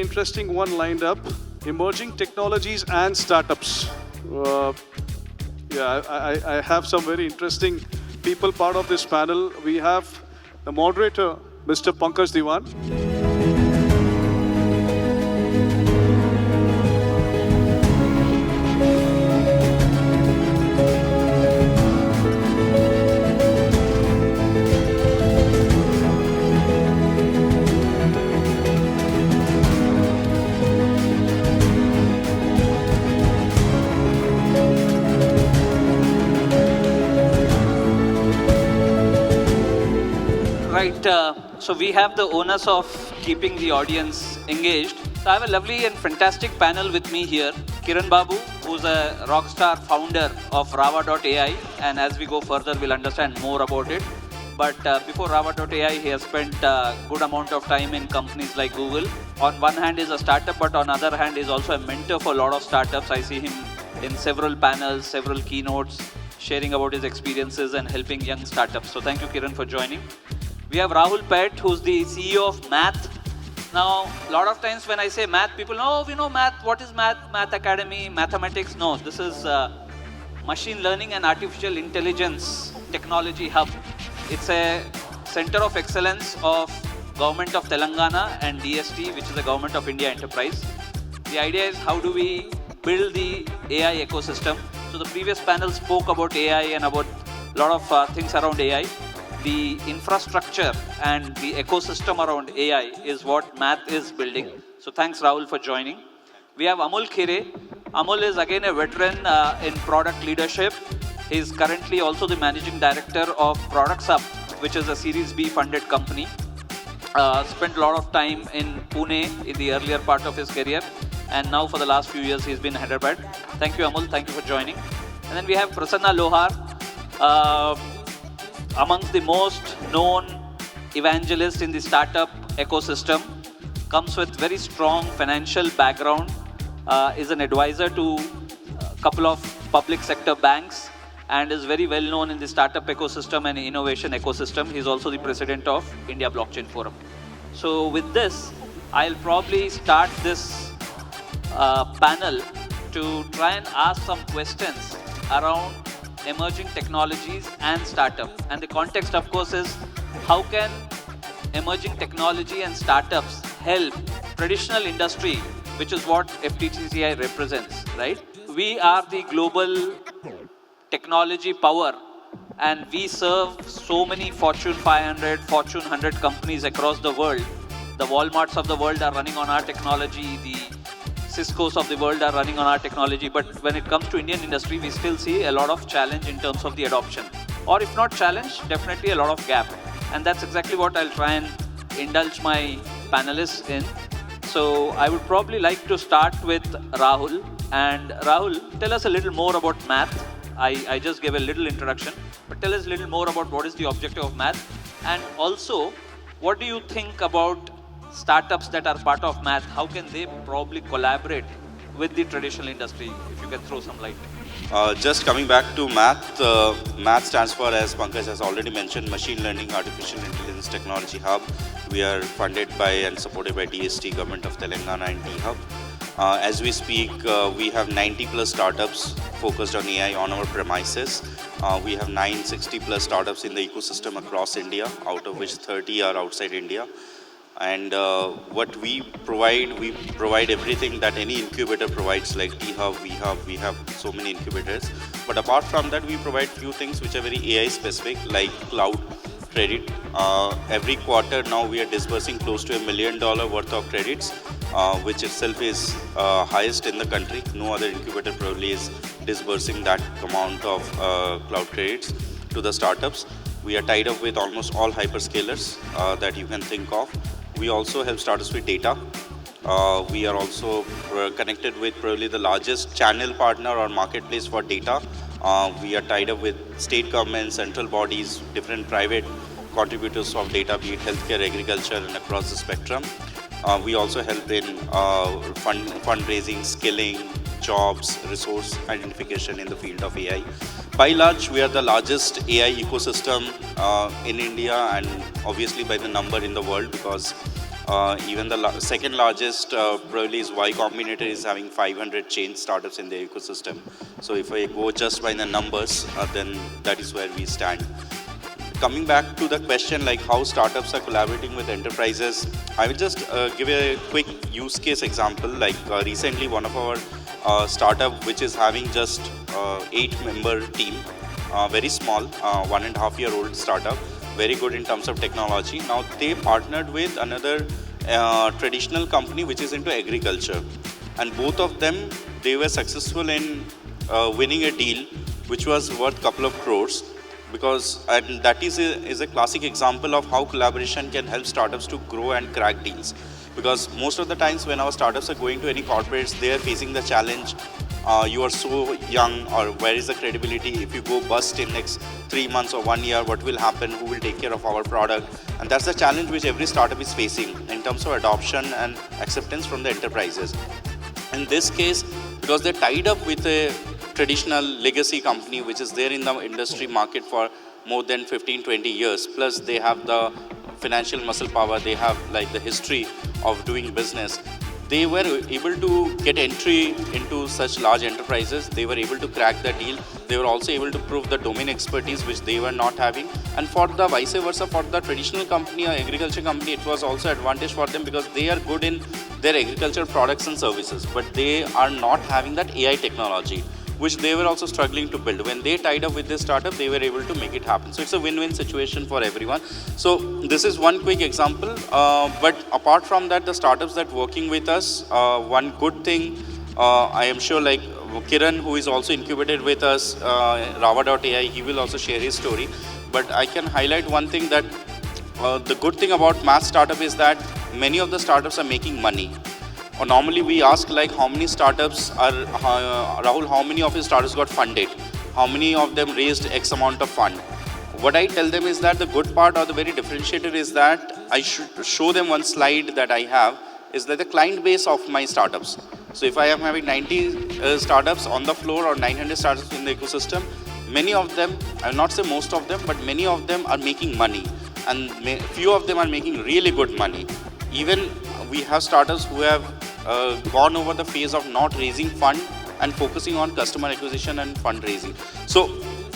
interesting one lined up. Emerging technologies and startups. I have some very interesting people part of this panel. We have the moderator, Mr. Pankaj Diwan. Right, so we have the onus of keeping the audience engaged. So I have a lovely and fantastic panel with me here. Kiran Babu, who's a rockstar founder of Rava.ai, and as we go further, we'll understand more about it. But before Rava.ai, he has spent a good amount of time in companies like Google. On one hand, he's a startup, but on the other hand, he's also a mentor for a lot of startups. I see him in several panels, several keynotes, sharing about his experiences and helping young startups. So thank you, Kiran, for joining. We have Rahul Pett, who's the CEO of Math. Now, a lot of times when I say math, people know, oh, we know math. What is math? Math Academy, mathematics? No, this is Machine Learning and Artificial Intelligence Technology Hub. It's a center of excellence of Government of Telangana and DST, which is the Government of India enterprise. The idea is how do we build the AI ecosystem. So the previous panel spoke about AI and about a lot of things around AI. The infrastructure and the ecosystem around AI is what Math is building. So thanks, Rahul, for joining. We have Amol Khire. Amol is again a veteran in product leadership. He's currently also the managing director of Products Hub, which is a Series B funded company. Spent a lot of time in Pune in the earlier part of his career. And now for the last few years, he's been in Hyderabad. Thank you, Amol. Thank you for joining. And then we have Prasanna Lohar. Amongst the most known evangelists in the startup ecosystem, comes with very strong financial background, is an advisor to a couple of public sector banks, and is very well known in the startup ecosystem and innovation ecosystem. He's also the president of India Blockchain Forum. So with this, I'll probably start this panel to try and ask some questions around emerging technologies and startup. And the context, of course, is how can emerging technology and startups help traditional industry, which is what FTCCI represents, right? We are the global technology power, and we serve so many Fortune 500, Fortune 100 companies across the world. The Walmarts of the world are running on our technology. The Cisco's of the world are running on our technology, but when it comes to Indian industry, we still see a lot of challenge in terms of the adoption. Or if not challenge, definitely a lot of gap. And that's exactly what I'll try and indulge my panelists in. So I would probably like to start with Rahul. And Rahul, tell us a little more about Math. I just gave a little introduction, but tell us a little more about what is the objective of Math. And also, what do you think about startups that are part of Math? How can they probably collaborate with the traditional industry? If you can throw some light. Just coming back to Math, Math stands for, as Pankaj has already mentioned, Machine Learning Artificial Intelligence Technology Hub. We are funded by and supported by DST, Government of Telangana, and T-Hub. As we speak, we have 90 plus startups focused on AI on our premises. We have 960 plus startups in the ecosystem across India, out of which 30 are outside India. And what we provide everything that any incubator provides, like T-Hub, we have so many incubators. But apart from that, we provide few things which are very AI specific, like cloud credit. Every quarter now we are disbursing close to $1 million worth of credits, which itself is highest in the country. No other incubator probably is disbursing that amount of cloud credits to the startups. We are tied up with almost all hyperscalers that you can think of. We also help startups with data. We are also connected with probably the largest channel partner or marketplace for data. We are tied up with state governments, central bodies, different private contributors of data, be it healthcare, agriculture, and across the spectrum. We also help in fundraising, skilling, jobs, resource identification in the field of AI. By large, we are the largest AI ecosystem in India, and obviously by the number in the world, because Even the second largest probably is Y Combinator is having 500 chain startups in the ecosystem. So if I go just by the numbers, then that is where we stand. Coming back to the question like how startups are collaborating with enterprises, I will just give a quick use case example. Like recently one of our startup which is having just 8-member team, very small, 1.5-year-old startup, very good in terms of technology. Now they partnered with another traditional company which is into agriculture, and both of them, they were successful in winning a deal which was worth couple of crores. Because and that is a classic example of how collaboration can help startups to grow and crack deals. Because most of the times when our startups are going to any corporates, they are facing the challenge, you are so young, or where is the credibility? If you go bust in next 3 months or 1 year, what will happen? Who will take care of our product? And that's the challenge which every startup is facing in terms of adoption and acceptance from the enterprises. In this case, because they're tied up with a traditional legacy company which is there in the industry market for more than 15-20 years, plus they have the financial muscle power, they have like the history of doing business, they were able to get entry into such large enterprises. They were able to crack the deal. They were also able to prove the domain expertise which they were not having. And for the vice versa, for the traditional company or agriculture company, it was also advantage for them because they are good in their agricultural products and services, but they are not having that AI technology, which they were also struggling to build. When they tied up with this startup, they were able to make it happen. So it's a win-win situation for everyone. So this is one quick example. But apart from that, the startups that working with us, one good thing, I am sure like Kiran, who is also incubated with us, Rava.ai, he will also share his story. But I can highlight one thing that the good thing about Math Startup is that many of the startups are making money. Or normally we ask like how many startups are, Rahul, how many of his startups got funded? How many of them raised X amount of fund? What I tell them is that the good part or the very differentiator is that I should show them one slide that I have is that the client base of my startups. So if I am having 90 startups on the floor or 900 startups in the ecosystem, many of them, I will not say most of them, but many of them are making money. And few of them are making really good money. Even we have startups who have gone over the phase of not raising fund and focusing on customer acquisition and fundraising. So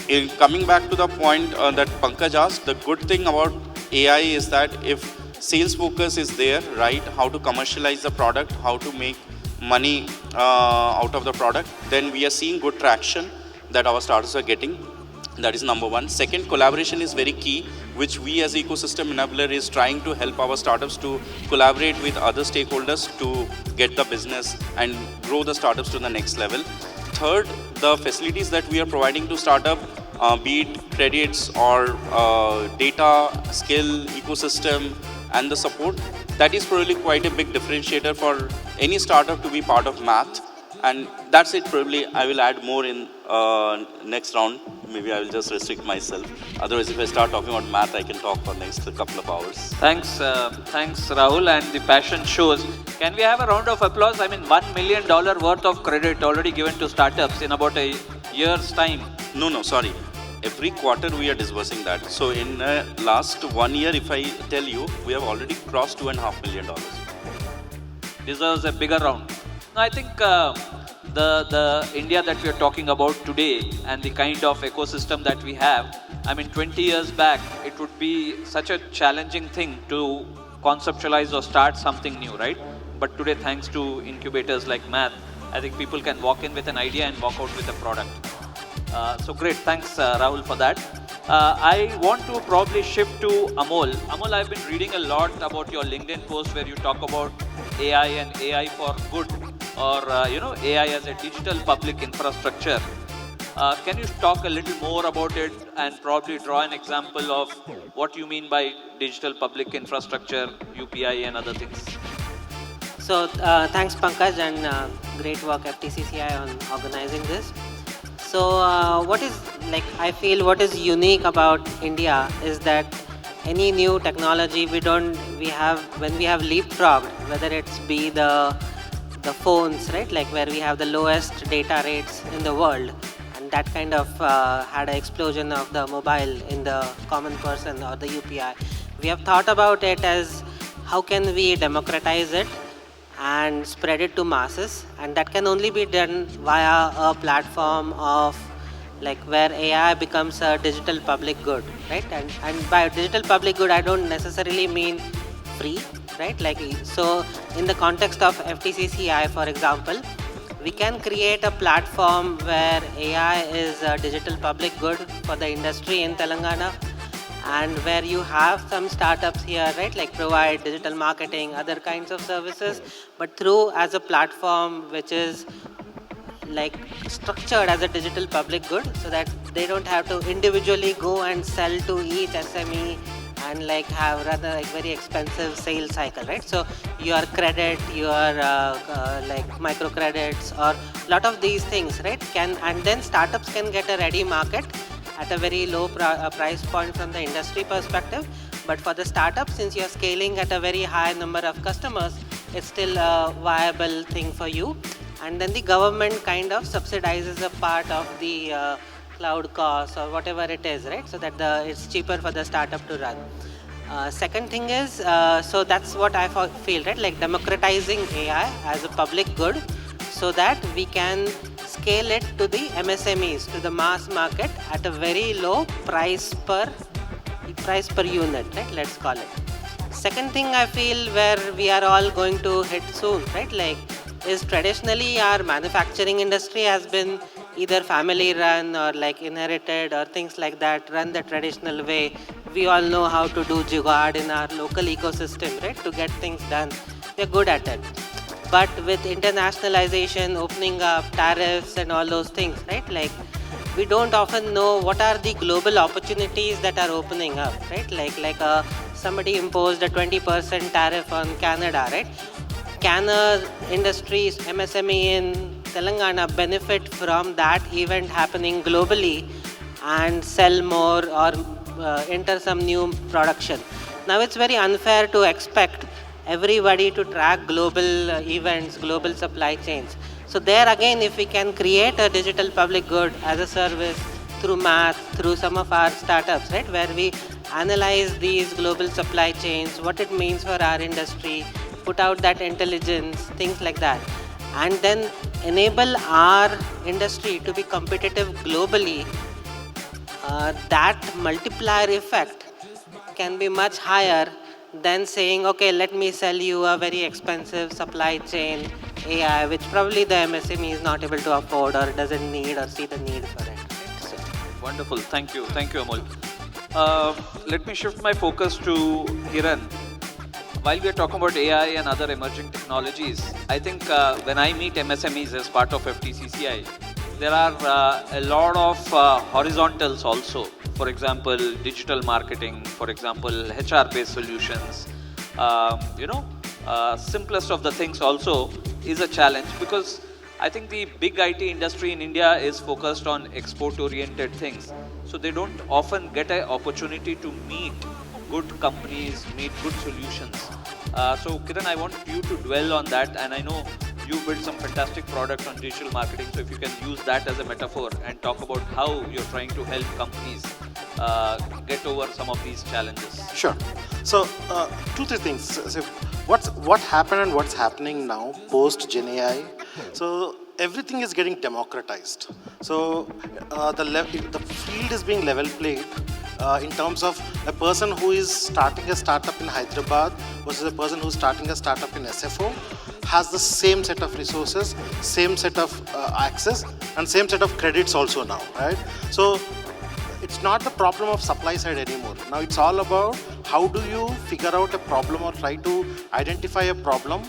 in coming back to the point that Pankaj asked, the good thing about AI is that if sales focus is there, right, how to commercialize the product, how to make money out of the product, then we are seeing good traction that our startups are getting. That is number one. Second, collaboration is very key, which we as ecosystem enabler is trying to help our startups to collaborate with other stakeholders to get the business and grow the startups to the next level. Third, the facilities that we are providing to startup, be it credits or data, skill, ecosystem, and the support, that is probably quite a big differentiator for any startup to be part of Math. And that's it probably. I will add more in next round. Maybe I will just restrict myself. Otherwise, if I start talking about Math, I can talk for next couple of hours. Thanks, Rahul, and the passion shows. Can we have a round of applause? I mean, $1 million worth of credit already given to startups in about a year's time. No, sorry. Every quarter we are disbursing that. So in last 1 year, if I tell you, we have already crossed $2.5 million. Deserves a bigger round. No, I think the India that we are talking about today and the kind of ecosystem that we have, I mean 20 years back, it would be such a challenging thing to conceptualize or start something new, right? But today, thanks to incubators like Math, I think people can walk in with an idea and walk out with a product. So great, thanks Rahul for that. I want to probably shift to Amol. Amol, I've been reading a lot about your LinkedIn post where you talk about AI and AI for good, or AI as a digital public infrastructure. Can you talk a little more about it and probably draw an example of what you mean by digital public infrastructure, UPI and other things? So thanks Pankaj, and great work FTCCI on organizing this. So I feel what is unique about India is that any new technology when we have leapfrogged, whether it's be the phones, right, like where we have the lowest data rates in the world, and that kind of had an explosion of the mobile in the common person or the UPI. We have thought about it as how can we democratize it and spread it to masses, and that can only be done via a platform of like where AI becomes a digital public good, right? And by digital public good, I don't necessarily mean free, right? Like, so in the context of FTCCI, for example, we can create a platform where AI is a digital public good for the industry in Telangana, and where you have some startups here, right, like provide digital marketing, other kinds of services, but through as a platform which is like structured as a digital public good, so that they don't have to individually go and sell to each SME and like have rather like very expensive sales cycle, right? So your credit, your like microcredits or lot of these things, right, can, and then startups can get a ready market at a very low price point from the industry perspective. But for the startup, since you're scaling at a very high number of customers, it's still a viable thing for you. And then the government kind of subsidizes a part of the cloud costs or whatever it is, right? So that it's cheaper for the startup to run. Second thing is, so that's what I feel, right? Like democratizing AI as a public good, so that we can scale it to the MSMEs, to the mass market at a very low price per unit, right? Let's call it. Second thing I feel where we are all going to hit soon, right? Like, is traditionally our manufacturing industry has been either family run or like inherited or things like that, run the traditional way. We all know how to do jugaad in our local ecosystem, right, to get things done. We're good at it. But with internationalization, opening up, tariffs and all those things, right, like we don't often know what are the global opportunities that are opening up, right? Like somebody imposed a 20% tariff on Canada, right? Can a industries, MSME in Telangana benefit from that event happening globally and sell more or enter some new production? Now it's very unfair to expect everybody to track global events, global supply chains. So there again, if we can create a digital public good as a service through math, through some of our startups, right, where we analyze these global supply chains, what it means for our industry, put out that intelligence, things like that, and then enable our industry to be competitive globally, that multiplier effect can be much higher than saying, okay, let me sell you a very expensive supply chain AI, which probably the MSME is not able to afford or doesn't need or see the need for it. So. Wonderful. Thank you, Amol. Let me shift my focus to Kiran. While we are talking about AI and other emerging technologies, I think when I meet MSMEs as part of FTCCI, there are a lot of horizontals also. For example, digital marketing, for example, HR-based solutions. Simplest of the things also is a challenge, because I think the big IT industry in India is focused on export-oriented things. So they don't often get an opportunity to meet good companies, meet good solutions. So Kiran, I want you to dwell on that, and I know you built some fantastic products on digital marketing, so if you can use that as a metaphor and talk about how you're trying to help companies get over some of these challenges. Sure. So, 2-3 things. So what happened and what's happening now post Gen AI? So everything is getting democratized. So the field is being level played in terms of a person who is starting a startup in Hyderabad versus a person who's starting a startup in SFO has the same set of resources, same set of access, and same set of credits also now, right? So it's not the problem of supply side anymore. Now it's all about how do you figure out a problem or try to identify a problem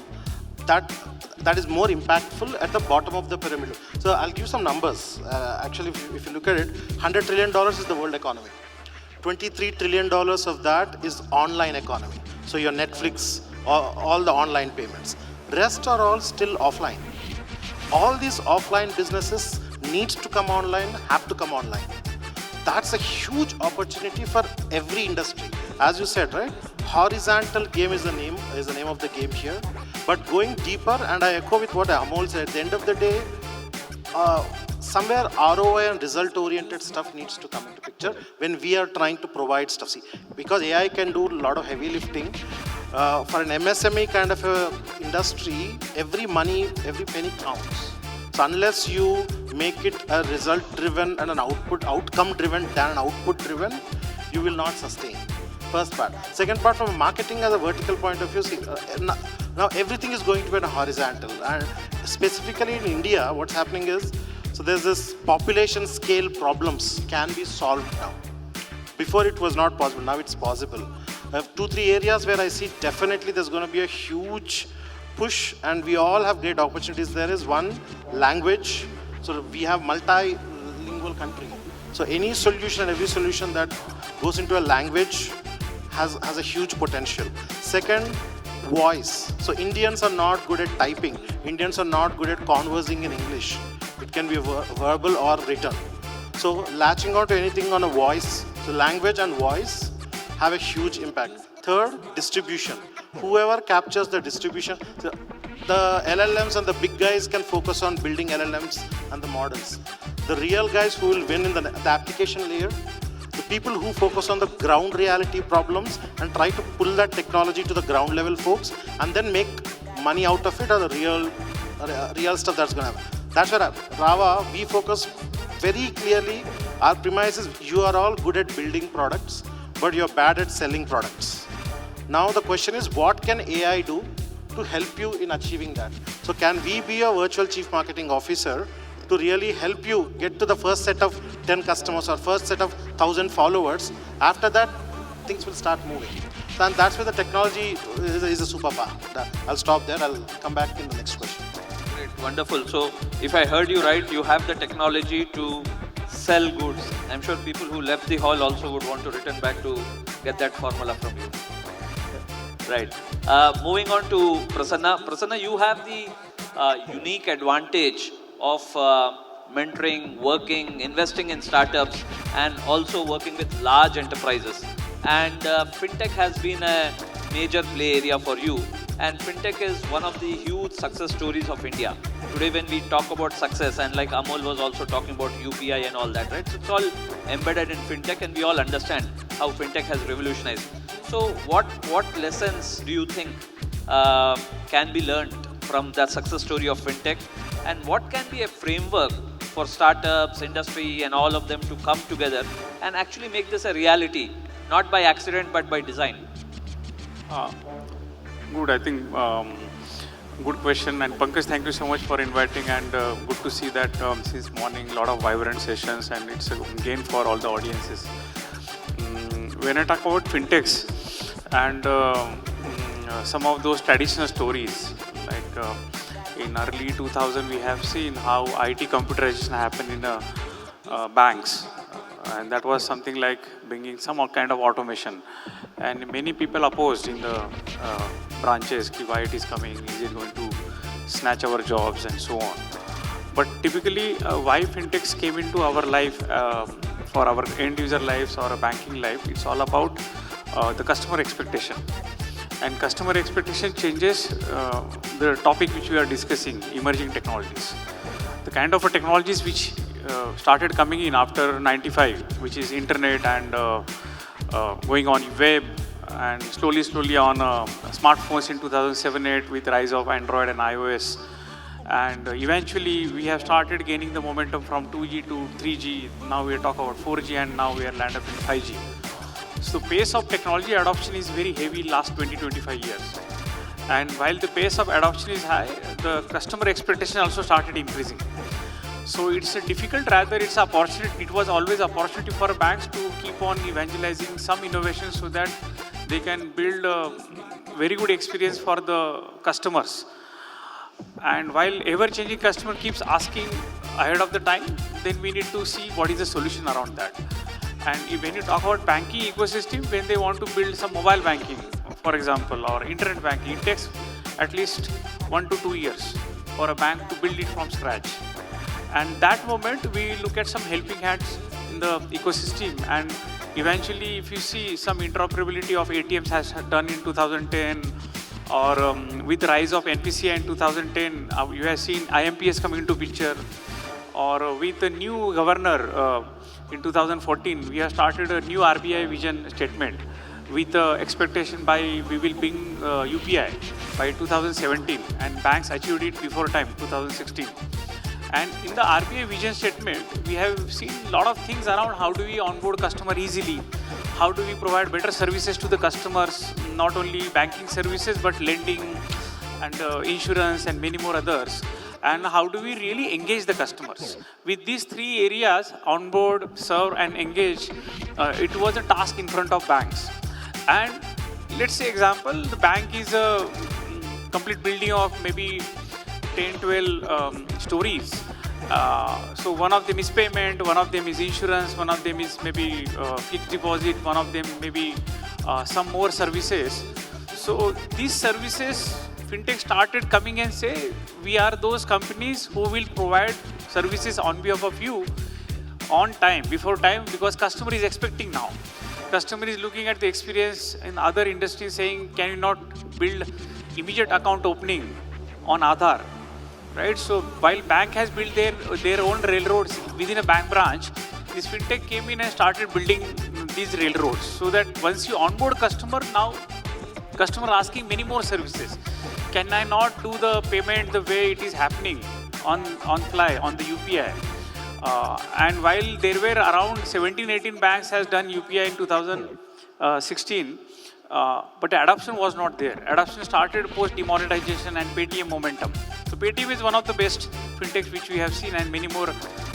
that is more impactful at the bottom of the pyramid. So I'll give some numbers. Actually, if you look at it, $100 trillion is the world economy. $23 trillion of that is online economy. So your Netflix, all the online payments. Rest are all still offline. All these offline businesses need to come online, have to come online. That's a huge opportunity for every industry. As you said, right? Horizontal game is the name of the game here. But going deeper, and I echo with what Amol said, at the end of the day, somewhere ROI and result-oriented stuff needs to come into picture when we are trying to provide stuff. See, because AI can do a lot of heavy lifting, for an MSME kind of a industry, every penny counts. So unless you make it a result-driven and an outcome-driven than an output-driven, you will not sustain. First part. Second part, from a marketing as a vertical point of view, see, now everything is going to be a horizontal. And specifically in India, what's happening is, so there's this population scale problems can be solved now. Before it was not possible, now it's possible. I have 2-3 areas where I see definitely there's going to be a huge push, and we all have great opportunities. There is one, language. So we have multilingual country. So any solution, every solution that goes into a language has a huge potential. Second, voice. So Indians are not good at typing. Indians are not good at conversing in English. It can be verbal or written. So latching on to anything on a voice, so language and voice have a huge impact. Third, distribution. Whoever captures the distribution, the LLMs and the big guys can focus on building LLMs and the models. The real guys who will win in the application layer, the people who focus on the ground reality problems and try to pull that technology to the ground level folks and then make money out of it, are the real stuff that's going to happen. That's where Rava, we focus very clearly. Our premise is you are all good at building products, but you're bad at selling products. Now the question is, what can AI do to help you in achieving that? So can we be a virtual chief marketing officer to really help you get to the first set of 10 customers or first set of 1,000 followers? After that, things will start moving. And that's where the technology is a superpower. I'll stop there. I'll come back in the next question. Great, wonderful. So if I heard you right, you have the technology to sell goods. I'm sure people who left the hall also would want to return back to get that formula from you. Right. Moving on to Prasanna. Prasanna, you have the unique advantage of mentoring, working, investing in startups, and also working with large enterprises. And fintech has been a major play area for you. And fintech is one of the huge success stories of India. Today when we talk about success, and like Amol was also talking about UPI and all that, right? So it's all embedded in fintech, and we all understand how fintech has revolutionized. So what lessons do you think can be learned from that success story of fintech? And what can be a framework for startups, industry, and all of them to come together and actually make this a reality, not by accident, but by design? Good, I think good question. And Pankaj, thank you so much for inviting, and good to see that since morning, a lot of vibrant sessions, and it's a gain for all the audiences. When I talk about fintechs and some of those traditional stories, like in early 2000, we have seen how IT computerization happened in banks. And that was something like bringing some kind of automation. And many people opposed in the branches, why it is coming, is it going to snatch our jobs and so on. But typically, why fintechs came into our life, for our end user lives or a banking life, it's all about the customer expectation. And customer expectation changes the topic which we are discussing, emerging technologies. The kind of technologies which started coming in after 95, which is internet and going on web, and slowly on smartphones in 2007-8 with rise of Android and iOS. And eventually we have started gaining the momentum from 2G to 3G. Now we are talking about 4G, and now we are land up in 5G. So the pace of technology adoption is very heavy last 20-25 years. And while the pace of adoption is high, the customer expectation also started increasing. So it's a difficult, rather it's an opportunity. It was always an opportunity for banks to keep on evangelizing some innovation so that they can build a very good experience for the customers. And while ever-changing customer keeps asking ahead of the time, then we need to see what is the solution around that. And when you talk about banking ecosystem, when they want to build some mobile banking, for example, or internet banking, it takes at least 1 to 2 years for a bank to build it from scratch. And that moment, we look at some helping hands in the ecosystem. And eventually, if you see some interoperability of ATMs has done in 2010, or with the rise of NPCI in 2010, you have seen IMPS coming into picture. or with the new governor in 2014, we have started a new RBI vision statement with the expectation by we will bring UPI by 2017, and banks achieved it before time, 2016. And in the RBI vision statement, we have seen a lot of things around how do we onboard customer easily, how do we provide better services to the customers, not only banking services but lending and insurance and many more others. And how do we really engage the customers? With these three areas, onboard, serve and engage, it was a task in front of banks. And let's say example, the bank is a complete building of maybe 10, 12 stories. So one of them is payment, one of them is insurance, one of them is maybe fixed deposit, one of them maybe some more services. So these services, fintech started coming and say, we are those companies who will provide services on behalf of you on time, before time, because customer is expecting now. Customer is looking at the experience in other industries saying, can you not build immediate account opening on Aadhaar, right? So while bank has built their own railroads within a bank branch, this fintech came in and started building these railroads so that once you onboard customer, now customer asking many more services. Can I not do the payment the way it is happening on fly, on the UPI? And while there were around 17, 18 banks has done UPI in 2016, but the adoption was not there. Adoption started post demonetization and Paytm momentum. So Paytm is one of the best fintechs which we have seen and many more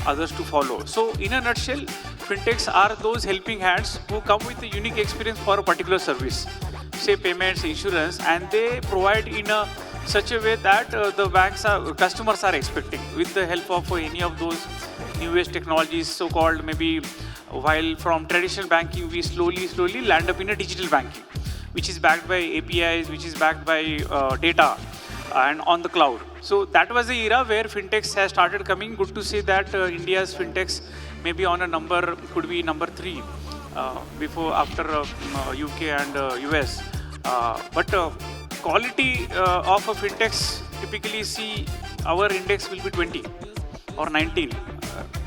others to follow. So in a nutshell, fintechs are those helping hands who come with a unique experience for a particular service, say payments, insurance, and they provide in such a way that the customers are expecting with the help of any of those newest technologies, so-called maybe while from traditional banking, we slowly land up in a digital banking, which is backed by APIs, which is backed by data and on the cloud. So that was the era where fintechs has started coming. Good to see that India's fintechs maybe on a number, could be number 3 after UK and US. But quality of a fintechs typically see our index will be 20 or 19.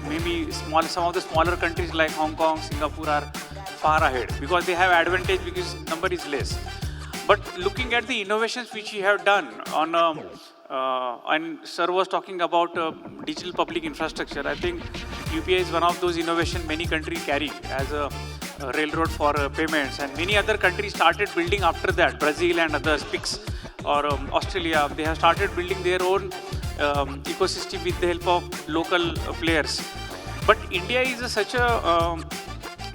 Maybe some of the smaller countries like Hong Kong, Singapore are far ahead because they have advantage because number is less. But looking at the innovations which we have done on, and Sir was talking about digital public infrastructure. I think UPI is one of those innovations many countries carry as a railroad for payments, and many other countries started building after that. Brazil and others, PIX or Australia, they have started building their own ecosystem with the help of local players. But India is such a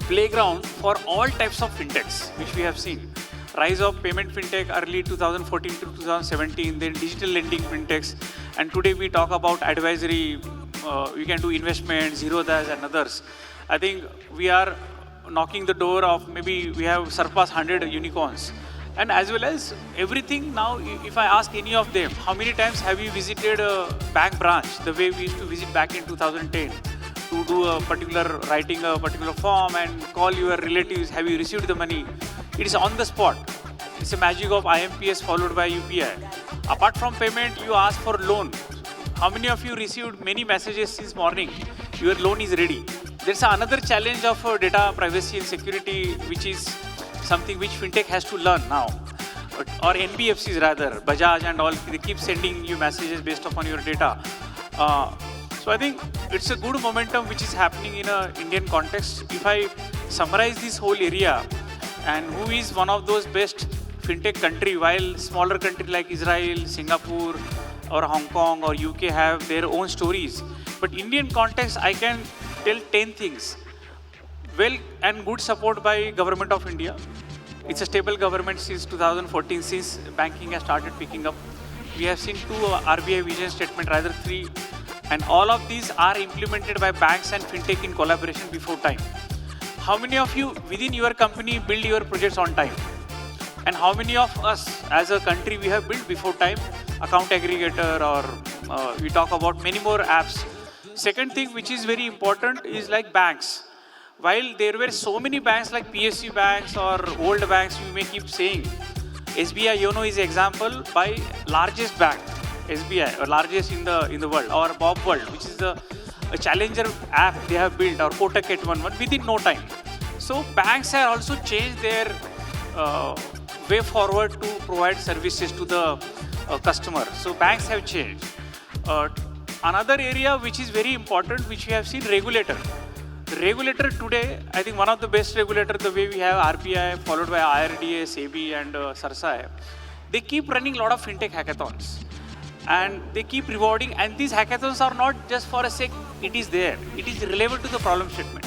playground for all types of fintechs, which we have seen. Rise of payment fintech early 2014 to 2017, then digital lending fintechs, and today we talk about advisory, we can do investment, zero dash and others. I think we are knocking the door of maybe we have surpassed 100 unicorns. And as well as everything now, if I ask any of them, how many times have you visited a bank branch the way we used to visit back in 2010 to do a particular, writing a particular form and call your relatives, have you received the money? It is on the spot. It's a magic of IMPS followed by UPI. Apart from payment, you ask for loan. How many of you received many messages since morning? Your loan is ready. There's another challenge of data privacy and security, which is something which fintech has to learn now, or NBFCs rather, Bajaj and all, they keep sending you messages based upon your data. So I think it's a good momentum which is happening in an Indian context. If I summarize this whole area, and who is one of those best fintech country, while smaller countries like Israel, Singapore, or Hong Kong or UK have their own stories. But Indian context, I can tell 10 things. Well and good support by Government of India. It's a stable government since 2014, since banking has started picking up. We have seen 2 RBI vision statement, rather 3. And all of these are implemented by banks and fintech in collaboration before time. How many of you within your company build your projects on time? And how many of us as a country we have built before time? Account aggregator, or we talk about many more apps. Second thing which is very important is like banks. While there were so many banks like PSU banks or old banks, you may keep saying, SBI Yono is example by largest bank, SBI, or largest in the world, or Bob World, which is the a challenger app they have built or Kotak 811 within no time. So banks have also changed their way forward to provide services to the customer. So banks have changed. Another area which is very important, which we have seen, regulator. The regulator today, I think one of the best regulator, the way we have RBI, followed by IRDA, SEBI and SARSA, they keep running a lot of fintech hackathons. And they keep rewarding, and these hackathons are not just for a sake, it is there. It is relevant to the problem statement.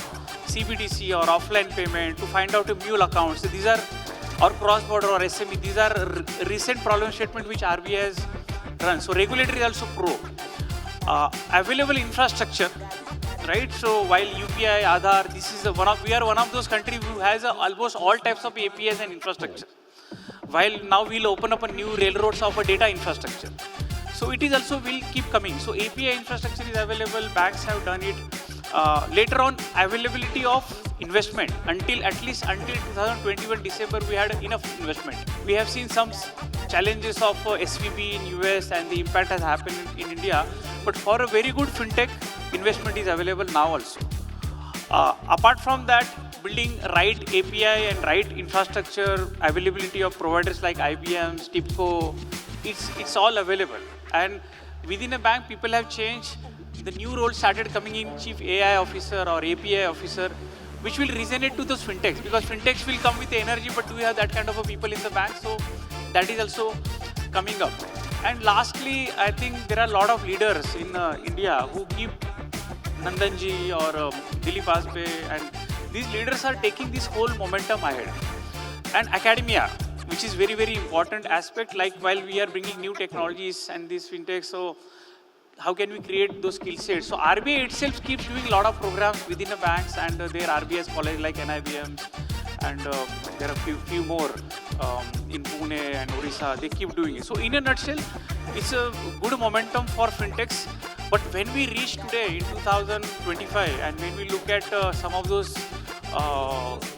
CBDC or offline payment, to find out a mule accounts. So these are, or cross-border or SME, these are recent problem statement which RBI has run. So regulator is also pro. Available infrastructure, right? So while UPI, Aadhaar, this is we are one of those countries who has almost all types of APIs and infrastructure. While now we'll open up a new railroads of a data infrastructure. So it is also will keep coming. So API infrastructure is available, banks have done it. Later on, availability of investment until 2021 December, we had enough investment. We have seen some challenges of SVB in US and the impact has happened in India. But for a very good fintech, investment is available now also. Apart from that, building right API and right infrastructure, availability of providers like IBM, TIPCO, it's all available. And within a bank, people have changed. The new role started coming in, Chief AI Officer or API Officer, which will resonate to those fintechs, because fintechs will come with the energy, but do we have that kind of a people in the bank? So that is also coming up. And lastly, I think there are a lot of leaders in India who keep Nandanji or Dilip Asbe, and these leaders are taking this whole momentum ahead. And academia, which is very, very important aspect, like while we are bringing new technologies and these fintechs, so how can we create those skill sets? So RBI itself keeps doing a lot of programs within the banks and their RBS college like NIBM, and there are few more in Pune and Orissa, they keep doing it. So in a nutshell, it's a good momentum for fintechs. But when we reach today in 2025, and when we look at some of those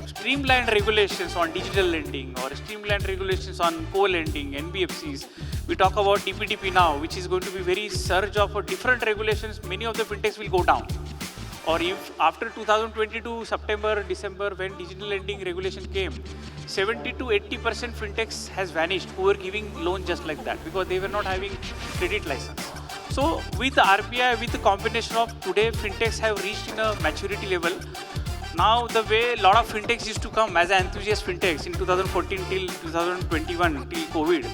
streamlined regulations on digital lending or streamlined regulations on co-lending, NBFCs, we talk about DPDP now, which is going to be very surge of different regulations. Many of the fintechs will go down. Or if after 2022, September, December, when digital lending regulation came, 70 to 80% fintechs has vanished who were giving loan just like that because they were not having credit license. So with the RBI, with the combination of today, fintechs have reached in a maturity level. Now the way a lot of fintechs used to come as an enthusiast fintechs in 2014 till 2021 till COVID.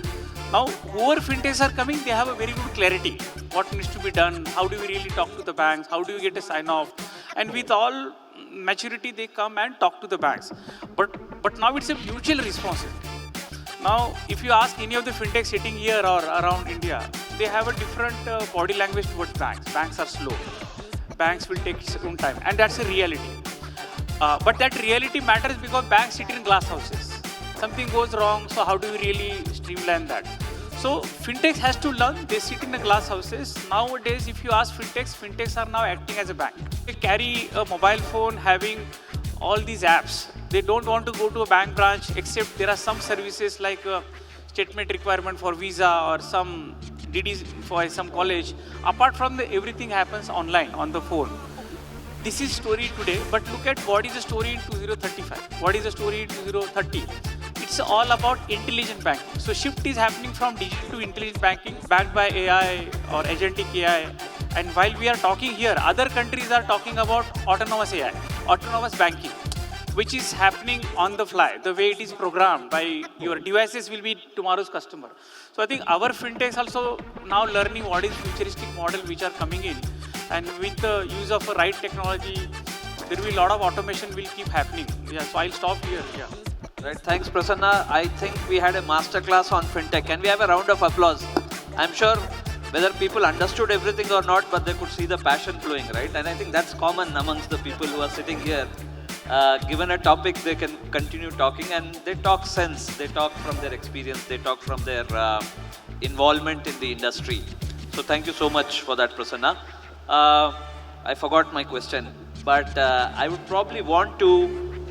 Now whoever fintechs are coming, they have a very good clarity. What needs to be done? How do we really talk to the banks? How do we get a sign off? And with all maturity, they come and talk to the banks. But now it's a mutual responsibility. Now, if you ask any of the fintechs sitting here or around India, they have a different body language towards banks. Banks are slow. Banks will take its own time, and that's a reality. But that reality matters because banks sit in glass houses. Something goes wrong, so how do we really streamline that? So fintechs has to learn, they sit in the glass houses. Nowadays, if you ask fintechs are now acting as a bank. They carry a mobile phone having all these apps. They don't want to go to a bank branch, except there are some services like statement requirement for visa or some DDs for some college. Apart from everything happens online, on the phone. This is story today, but look at what is the story in 2035. What is the story in 2030? It's all about intelligent banking. So shift is happening from digital to intelligent banking, backed by AI or agentic AI. And while we are talking here, other countries are talking about autonomous AI, autonomous banking, which is happening on the fly. The way it is programmed by your devices will be tomorrow's customer. So I think our fintechs also now learning what is futuristic model which are coming in. And with the use of a right technology, there will be a lot of automation will keep happening. Yeah, so I'll stop here. Yeah. Right, thanks Prasanna. I think we had a masterclass on fintech. Can we have a round of applause? I'm sure whether people understood everything or not, but they could see the passion flowing, right? And I think that's common amongst the people who are sitting here. Given a topic, they can continue talking, and they talk sense. They talk from their experience. They talk from their involvement in the industry. So thank you so much for that, Prasanna. I forgot my question, but I would probably want to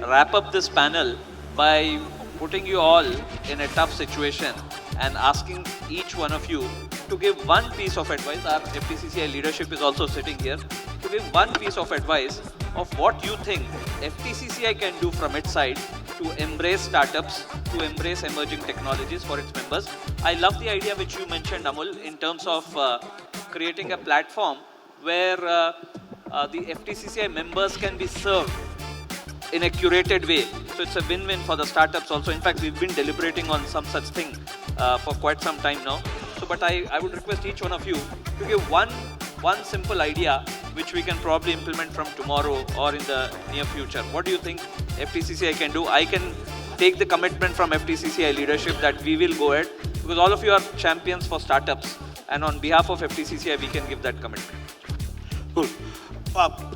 wrap up this panel by putting you all in a tough situation and asking each one of you to give one piece of advice, our FTCCI leadership is also sitting here, to give one piece of advice of what you think FTCCI can do from its side to embrace startups, to embrace emerging technologies for its members. I love the idea which you mentioned, Amul, in terms of creating a platform where the FTCCI members can be served in a curated way. So it's a win-win for the startups also. In fact, we've been deliberating on some such thing for quite some time now. So, but I would request each one of you to give one simple idea which we can probably implement from tomorrow or in the near future. What do you think FTCCI can do? I can take the commitment from FTCCI leadership that we will go ahead, because all of you are champions for startups, and on behalf of FTCCI, we can give that commitment. Cool.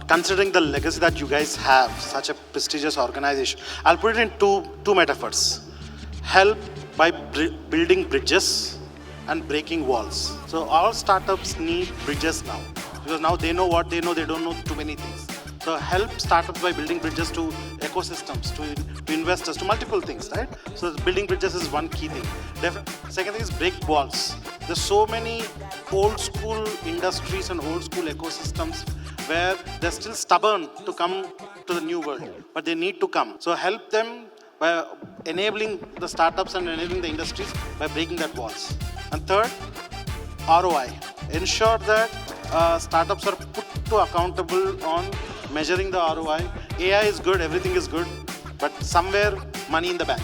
Considering the legacy that you guys have, such a prestigious organization, I'll put it in two metaphors. Help by building bridges and breaking walls. So all startups need bridges now, because now they know what they know, they don't know too many things. So help startups by building bridges to ecosystems, to investors, to multiple things, right? So building bridges is one key thing. Second thing is break walls. There's so many old school industries and old school ecosystems where they're still stubborn to come to the new world, but they need to come. So help them by enabling the startups and enabling the industries by breaking that walls. And third, ROI. Ensure that startups are put to accountable on measuring the ROI. AI is good, everything is good, but somewhere money in the bank.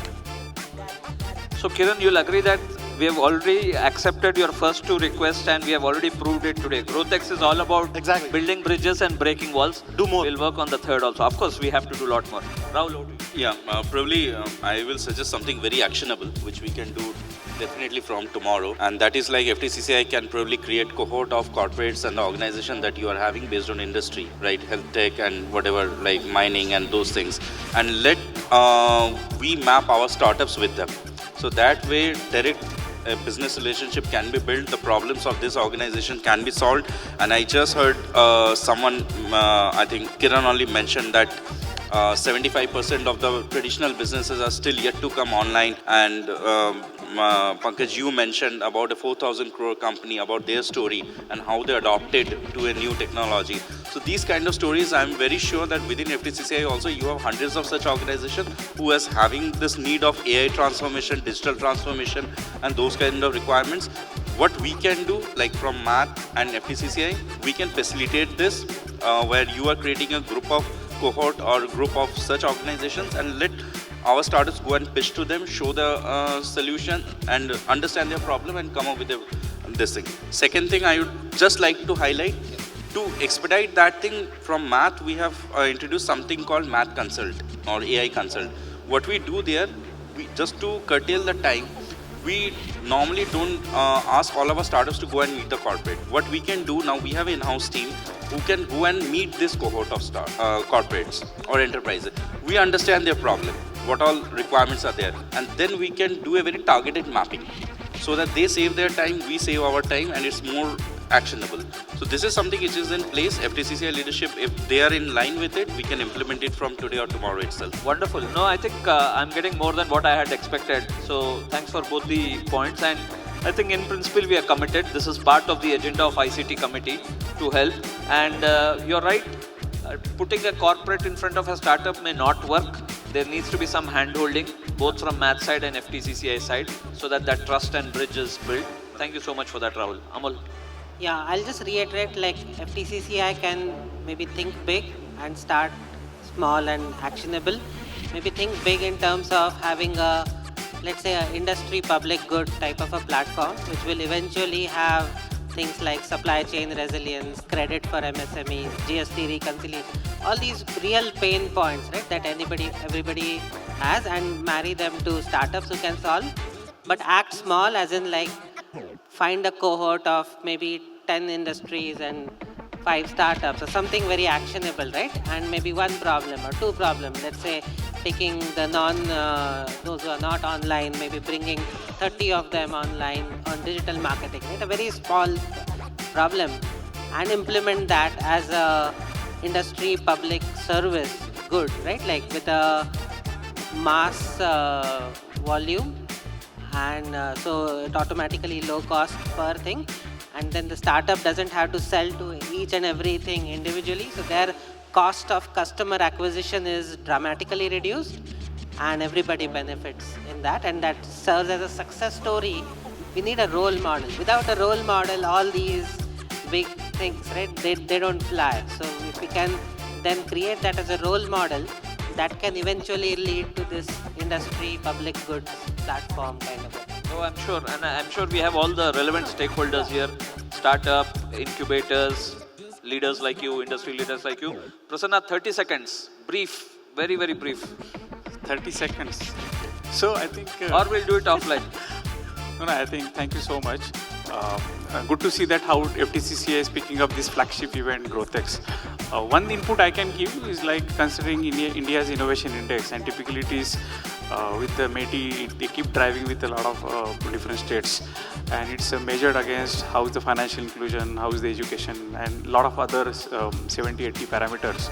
So Kiran, you'll agree that we have already accepted your first two requests and we have already proved it today. GrowthX is all about building bridges and breaking walls. Do more. We'll work on the third also. Of course, we have to do a lot more. Rahul, over to you. Yeah, probably I will suggest something very actionable, which we can do definitely from tomorrow. And that is like FTCCI can probably create cohort of corporates and the organization that you are having based on industry, right? Health tech and whatever, like mining and those things. And let we map our startups with them. So that way, direct business relationship can be built, the problems of this organization can be solved. And I just heard someone, I think Kiran only mentioned that 75% of the traditional businesses are still yet to come online. And Pankaj, you mentioned about a 4,000 crore company, about their story and how they adopted to a new technology. So these kind of stories, I'm very sure that within FTCCI also you have hundreds of such organizations who is having this need of AI transformation, digital transformation and those kind of requirements. What we can do, like from Math and FTCCI, we can facilitate this where you are creating a group of cohort or group of such organizations and let our startups go and pitch to them, show the solution and understand their problem and come up with this thing. Second thing I would just like to highlight, to expedite that thing from Math, we have introduced something called Math Consult or AI Consult. What we do there, we just to curtail the time, we normally don't ask all of our startups to go and meet the corporate. What we can do now, we have an in-house team who can go and meet this cohort of corporates or enterprises. We understand their problem, what all requirements are there, and then we can do a very targeted mapping so that they save their time, we save our time, and it's more actionable. So this is something which is in place. FTCCI leadership, if they are in line with it, we can implement it from today or tomorrow itself. Wonderful. No, I think I'm getting more than what I had expected. So thanks for both the points. And I think in principle we are committed. This is part of the agenda of ICT committee to help. And you're right, putting a corporate in front of a startup may not work. There needs to be some hand-holding, both from Math side and FTCCI side, so that that trust and bridge is built. Thank you so much for that, Rahul. Amol. Yeah, I'll just reiterate, like FTCCI can maybe think big and start small and actionable. Maybe think big in terms of having a, let's say, an industry public good type of a platform, which will eventually have things like supply chain resilience, credit for MSMEs, GST reconciliation, all these real pain points, right, that everybody has, and marry them to startups who can solve. But act small, as in like find a cohort of maybe 10 industries and 5 startups or something very actionable, right? And maybe one problem or 2 problems. Let's say picking the those who are not online, maybe bringing 30 of them online on digital marketing, right? A very small problem, and implement that as a industry public service good, right? Like with a mass volume. And so it automatically low cost per thing, and then the startup doesn't have to sell to each and everything individually. So their cost of customer acquisition is dramatically reduced, and everybody benefits in that, and that serves as a success story. We need a role model. Without a role model, all these big things, right, they don't fly. So if we can then create that as a role model, that can eventually lead to this industry public goods platform kind of a thing. Oh, I'm sure, and I'm sure we have all the relevant stakeholders here, startup, incubators, leaders like you, industry leaders like you. Prasanna, 30 seconds, brief, very, very brief. 30 seconds. So I think... Or we'll do it offline. No, I think thank you so much. Good to see that how FTCCI is picking up this flagship event, GrowthX. One input I can give is like considering India's innovation index, and typically it is with the METI, they keep driving with a lot of different states, and it's measured against how is the financial inclusion, how is the education, and a lot of other 70-80 parameters.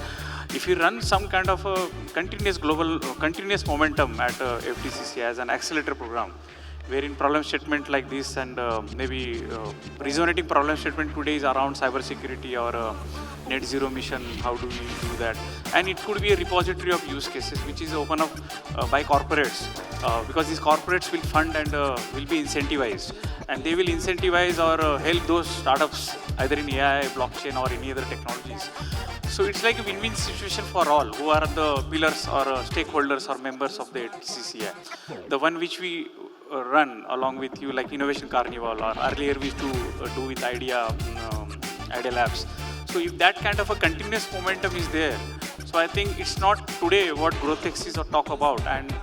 If you run some kind of a continuous momentum at FTCCI as an accelerator program, wherein problem statement like this and maybe resonating problem statement today is around cybersecurity or net zero mission, how do we do that? And it could be a repository of use cases which is open up by corporates, because these corporates will fund and will be incentivized, and they will incentivize or help those startups either in AI, blockchain or any other technologies. So it's like a win-win situation for all who are the pillars or stakeholders or members of the FTCCI. The one which we run along with you, like Innovation Carnival, or earlier we used to do with Idea Labs. So if that kind of a continuous momentum is there, so I think it's not today what GrowthX is or talk about, and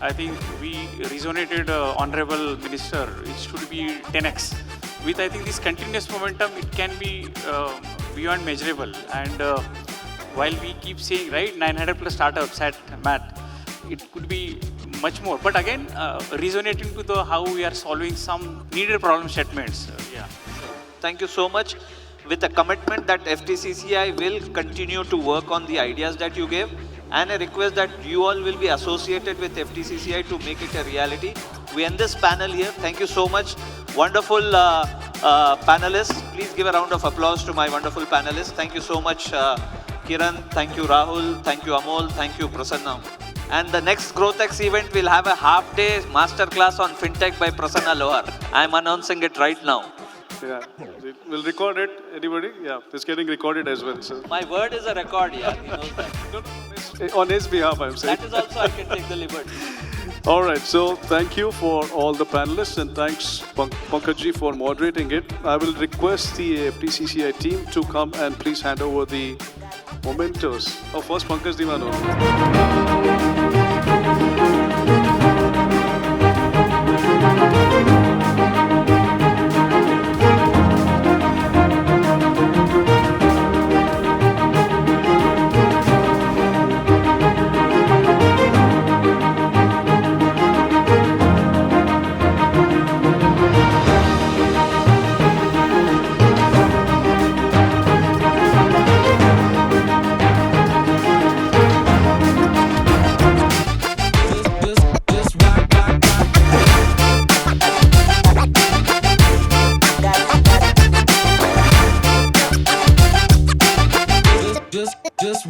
I think we resonated, Honorable Minister, it should be 10x. With I think this continuous momentum, it can be beyond measurable, and while we keep saying, right, 900 plus startups at MAT, it could be much more. But again, resonating to the how we are solving some needed problem statements. Yeah. Thank you so much. With a commitment that FTCCI will continue to work on the ideas that you gave, and a request that you all will be associated with FTCCI to make it a reality. We end this panel here. Thank you so much. Wonderful panelists. Please give a round of applause to my wonderful panelists. Thank you so much, Kiran. Thank you, Rahul. Thank you, Amol. Thank you, Prasanna. And the next GrowthX event will have a half-day masterclass on FinTech by Prasanna Lohar. I'm announcing it right now. Yeah, we'll record it. Anybody? Yeah, it's getting recorded as well. So. My word is a record, yeah. He knows that. No, on his behalf, I'm saying. That is also I can take the liberty. All right, so thank you for all the panelists, and thanks Pankajji for moderating it. I will request the FTCCI team to come and please hand over the mementos. Oh, first Pankaj Dimano.